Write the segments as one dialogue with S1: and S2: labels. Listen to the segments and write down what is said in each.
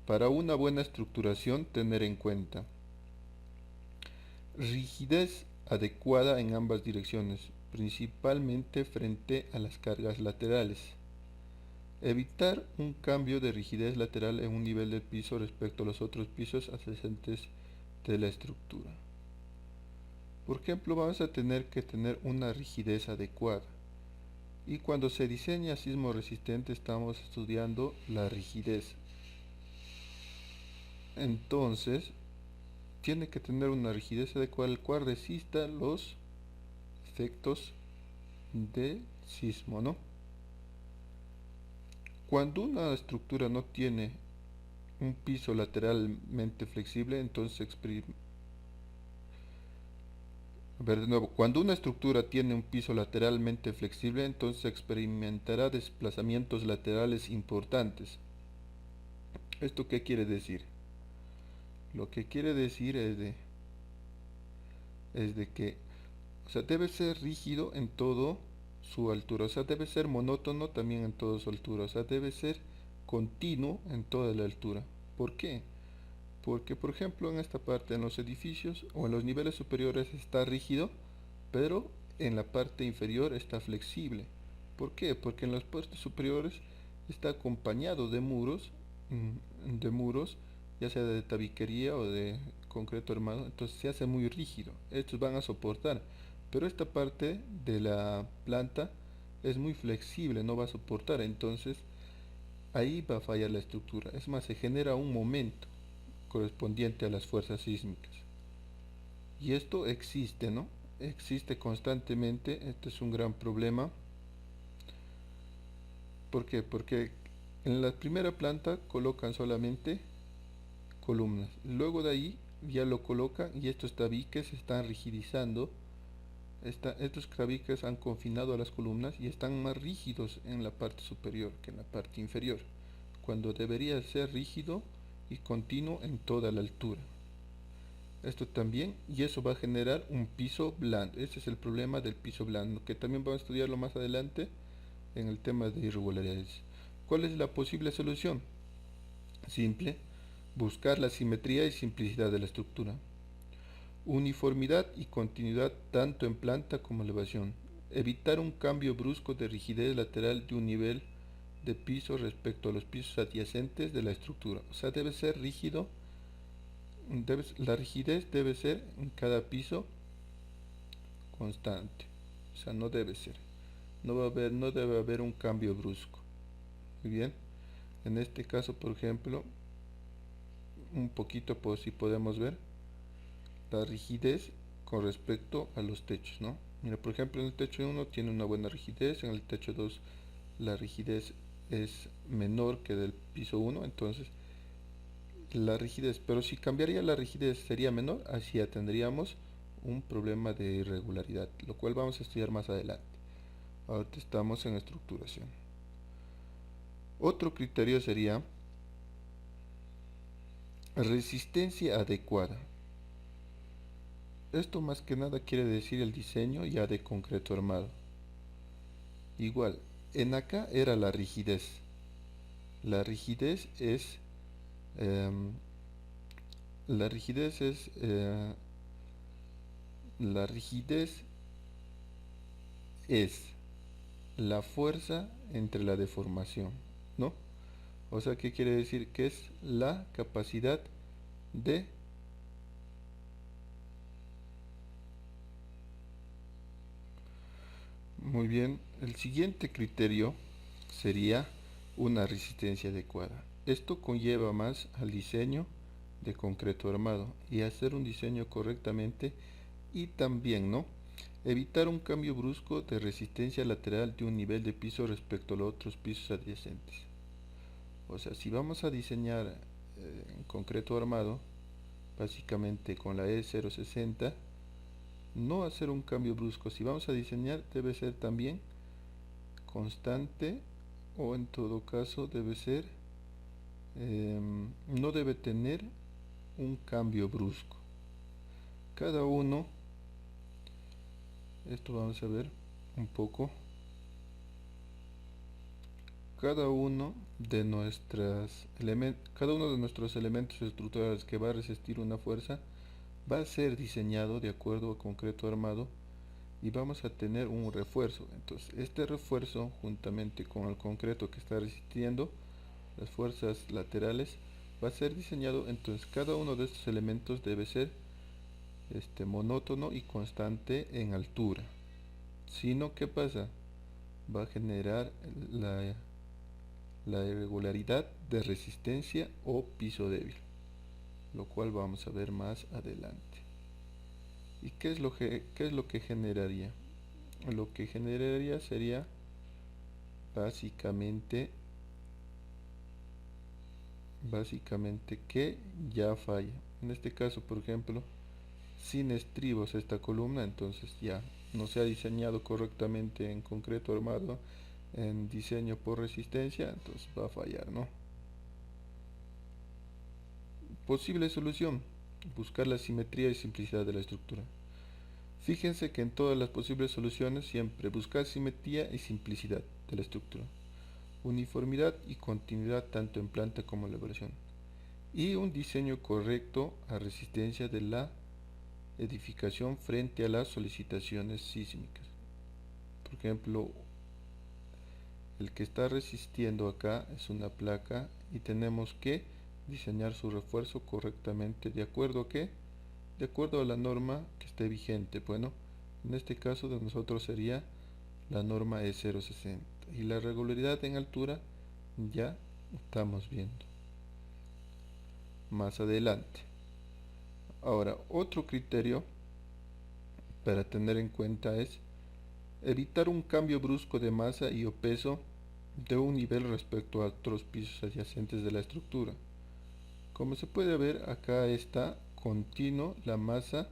S1: Para una buena estructuración, tener en cuenta rigidez adecuada en ambas direcciones, principalmente frente a las cargas laterales. Evitar un cambio de rigidez lateral en un nivel del piso respecto a los otros pisos adyacentes de la estructura. Por ejemplo, vamos a tener que tener una rigidez adecuada. Y cuando se diseña sismo resistente estamos estudiando la rigidez. Entonces, tiene que tener una rigidez adecuada el cual resista los efectos de sismo, ¿no? Cuando una estructura no tiene un piso lateralmente flexible, entonces de nuevo, cuando una estructura tiene un piso lateralmente flexible, entonces experimentará desplazamientos laterales importantes. ¿Esto qué quiere decir? Lo que quiere decir es de que, o sea, debe ser rígido en todo su altura, o sea, debe ser monótono también en toda su altura, o sea, debe ser continuo en toda la altura. ¿Por qué? Porque, por ejemplo, en esta parte, en los edificios o en los niveles superiores está rígido, pero en la parte inferior está flexible. ¿Por qué? Porque en los puestos superiores está acompañado de muros, ya sea de tabiquería o de concreto armado, entonces se hace muy rígido. Estos van a soportar, pero esta parte de la planta es muy flexible, no va a soportar, entonces ahí va a fallar la estructura. Es más, se genera un momento correspondiente a las fuerzas sísmicas. Y esto existe, ¿no? Existe constantemente, este es un gran problema. ¿Por qué? Porque en la primera planta colocan solamente columnas. Luego de ahí ya lo colocan y estos tabiques se están rigidizando. Estos tabiques han confinado a las columnas y están más rígidos en la parte superior que en la parte inferior, cuando debería ser rígido y continuo en toda la altura. Esto también, y eso va a generar un piso blando. Ese es el problema del piso blando, que también vamos a estudiarlo más adelante en el tema de irregularidades. ¿Cuál es la posible solución? Simple, buscar la simetría y simplicidad de la estructura. Uniformidad y continuidad tanto en planta como elevación. Evitar un cambio brusco de rigidez lateral de un nivel de piso respecto a los pisos adyacentes de la estructura. O sea, debe ser rígido. La rigidez debe ser en cada piso constante. O sea, no debe ser. No debe haber un cambio brusco. Muy bien. En este caso, por ejemplo, un poquito por si podemos ver la rigidez con respecto a los techos, ¿no? Mira, por ejemplo, en el techo 1 tiene una buena rigidez, en el techo 2 la rigidez es menor que del piso 1, entonces la rigidez, pero si cambiaría la rigidez sería menor, así ya tendríamos un problema de irregularidad, lo cual vamos a estudiar más adelante. Ahorita estamos en estructuración. Otro criterio sería resistencia adecuada. Esto más que nada quiere decir el diseño ya de concreto armado. Igual, en acá era la rigidez. La rigidez es em, la rigidez es la rigidez es la fuerza entre la deformación, ¿no? O sea, ¿qué quiere decir? Que es la capacidad de Muy bien, el siguiente criterio sería una resistencia adecuada. Esto conlleva más al diseño de concreto armado y hacer un diseño correctamente y también, ¿no? Evitar un cambio brusco de resistencia lateral de un nivel de piso respecto a los otros pisos adyacentes. O sea, si vamos a diseñar en concreto armado, básicamente con la E060, no hacer un cambio brusco. Si vamos a diseñar, debe ser también constante o en todo caso debe ser, no debe tener un cambio brusco. Cada uno, esto vamos a ver un poco, cada uno de cada uno de nuestros elementos estructurales que va a resistir una fuerza va a ser diseñado de acuerdo a concreto armado y vamos a tener un refuerzo. Entonces, este refuerzo, juntamente con el concreto que está resistiendo las fuerzas laterales, va a ser diseñado. Entonces, cada uno de estos elementos debe ser monótono y constante en altura. Si no, ¿qué pasa? Va a generar la irregularidad de resistencia o piso débil, lo cual vamos a ver más adelante. ¿Y qué es lo que generaría? Lo que generaría sería básicamente que ya falla. En este caso, por ejemplo, sin estribos esta columna, entonces ya no se ha diseñado correctamente en concreto armado, en diseño por resistencia, entonces va a fallar, ¿no? Posible solución: buscar la simetría y simplicidad de la estructura. Fíjense que en todas las posibles soluciones siempre buscar simetría y simplicidad de la estructura, uniformidad y continuidad tanto en planta como en elevación, y un diseño correcto a resistencia de la edificación frente a las solicitaciones sísmicas. Por ejemplo, el que está resistiendo acá es una placa y tenemos que diseñar su refuerzo correctamente. ¿De acuerdo a qué? De acuerdo a la norma que esté vigente. Bueno, en este caso de nosotros sería la norma E060. Y la regularidad en altura ya estamos viendo más adelante. Ahora, otro criterio para tener en cuenta es evitar un cambio brusco de masa y o peso de un nivel respecto a otros pisos adyacentes de la estructura. Como se puede ver, acá está continuo la masa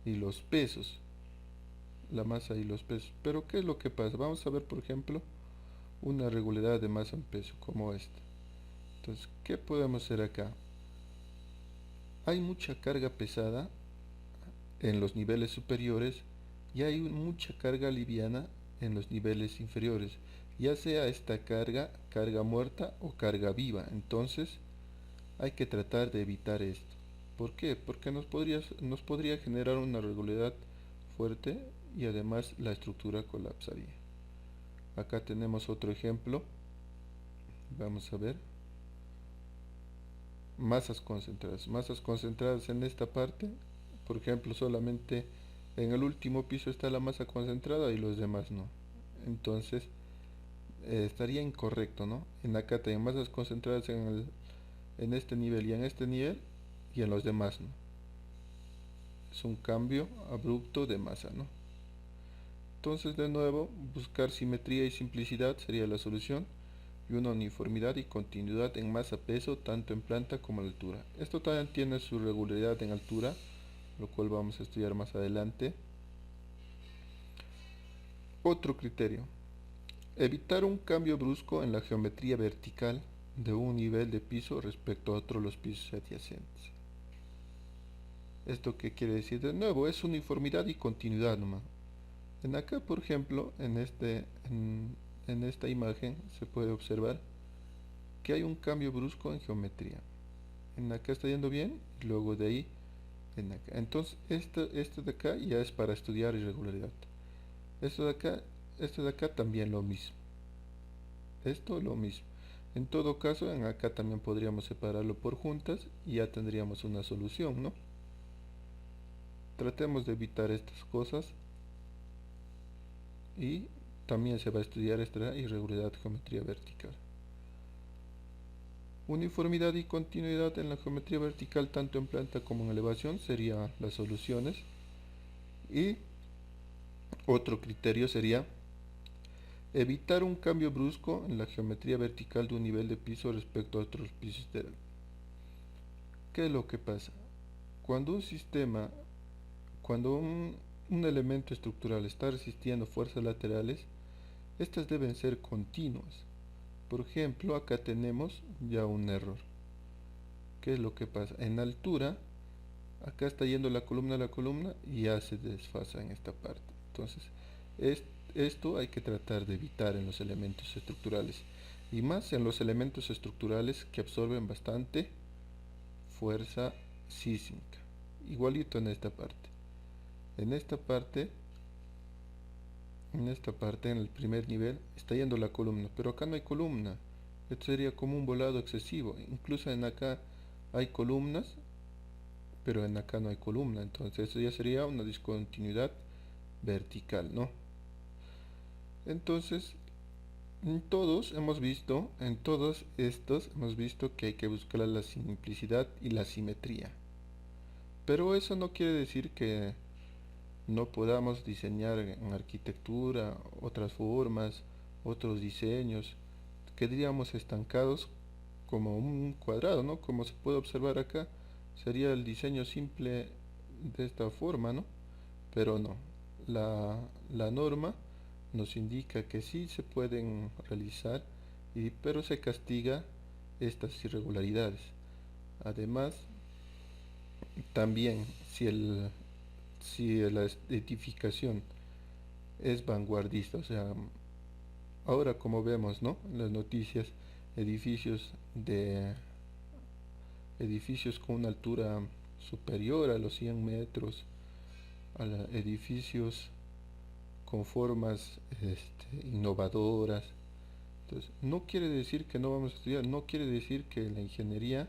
S1: y los pesos. Pero ¿qué es lo que pasa? Vamos a ver, por ejemplo, una regularidad de masa en peso como esta. Entonces, ¿qué podemos hacer acá? Hay mucha carga pesada en los niveles superiores y hay mucha carga liviana en los niveles inferiores, ya sea esta carga muerta o carga viva. Entonces hay que tratar de evitar esto. ¿Por qué? Porque nos podría generar una regularidad fuerte y además la estructura colapsaría. Acá tenemos otro ejemplo. Vamos a ver. Masas concentradas en esta parte. Por ejemplo, solamente en el último piso está la masa concentrada y los demás no. Entonces estaría incorrecto, ¿no? En acá tengo masas concentradas en este nivel y en este nivel, y en los demás no. Es un cambio abrupto de masa, ¿no? Entonces, de nuevo, buscar simetría y simplicidad sería la solución, y una uniformidad y continuidad en masa-peso tanto en planta como en altura. Esto también tiene su regularidad en altura, lo cual vamos a estudiar más adelante. Otro criterio: evitar un cambio brusco en la geometría vertical de un nivel de piso respecto a otro de los pisos adyacentes. ¿Esto qué quiere decir? De nuevo, es uniformidad y continuidad nomás. En acá, por ejemplo, en esta imagen se puede observar que hay un cambio brusco en geometría. En acá está yendo bien y luego de ahí en acá. Entonces, esto de acá ya es para estudiar irregularidad. Esto de acá también lo mismo. Esto lo mismo. En todo caso, en acá también podríamos separarlo por juntas y ya tendríamos una solución, ¿no? Tratemos de evitar estas cosas y también se va a estudiar esta irregularidad de geometría vertical. Uniformidad y continuidad en la geometría vertical tanto en planta como en elevación serían las soluciones. Y otro criterio sería evitar un cambio brusco en la geometría vertical de un nivel de piso respecto a otros pisos de... ¿Qué es lo que pasa? Cuando un elemento estructural está resistiendo fuerzas laterales, estas deben ser continuas. Por ejemplo, acá tenemos ya un error. ¿Qué es lo que pasa? En altura, acá está yendo la columna a la columna y ya se desfasa en esta parte. Entonces, esto hay que tratar de evitar en los elementos estructurales. y más en los elementos estructurales que absorben bastante fuerza sísmica. Igualito en esta parte. En esta parte, en el primer nivel, está yendo la columna, pero acá no hay columna. Esto sería como un volado excesivo. Incluso en acá hay columnas, pero en acá no hay columna. Entonces eso ya sería una discontinuidad vertical, ¿no? Entonces, en todos estos hemos visto que hay que buscar la simplicidad y la simetría. Pero eso no quiere decir que no podamos diseñar en arquitectura otras formas, otros diseños, quedaríamos estancados como un cuadrado, ¿no? Como se puede observar acá, sería el diseño simple de esta forma, ¿no? Pero no, la norma nos indica que sí se pueden realizar, pero se castiga estas irregularidades. Además, también si la edificación es vanguardista, o sea, ahora como vemos, ¿no? En las noticias, edificios de edificios con una altura superior a los 100 metros, edificios con formas innovadoras. Entonces, no quiere decir que no vamos a estudiar, no quiere decir que la ingeniería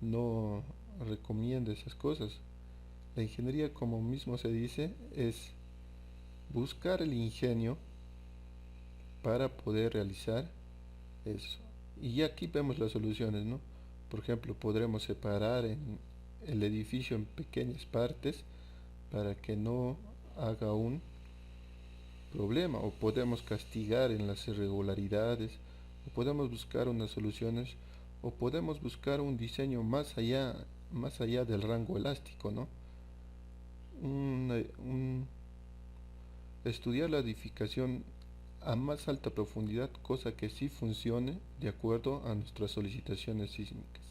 S1: no recomienda esas cosas. La ingeniería, como mismo se dice, es buscar el ingenio para poder realizar eso. Y aquí vemos las soluciones, ¿no? Por ejemplo, podremos separar el edificio en pequeñas partes para que no haga un problema, o podemos castigar en las irregularidades, o podemos buscar unas soluciones, o podemos buscar un diseño más allá del rango elástico, ¿no? Un estudiar la edificación a más alta profundidad, cosa que sí funcione de acuerdo a nuestras solicitaciones sísmicas.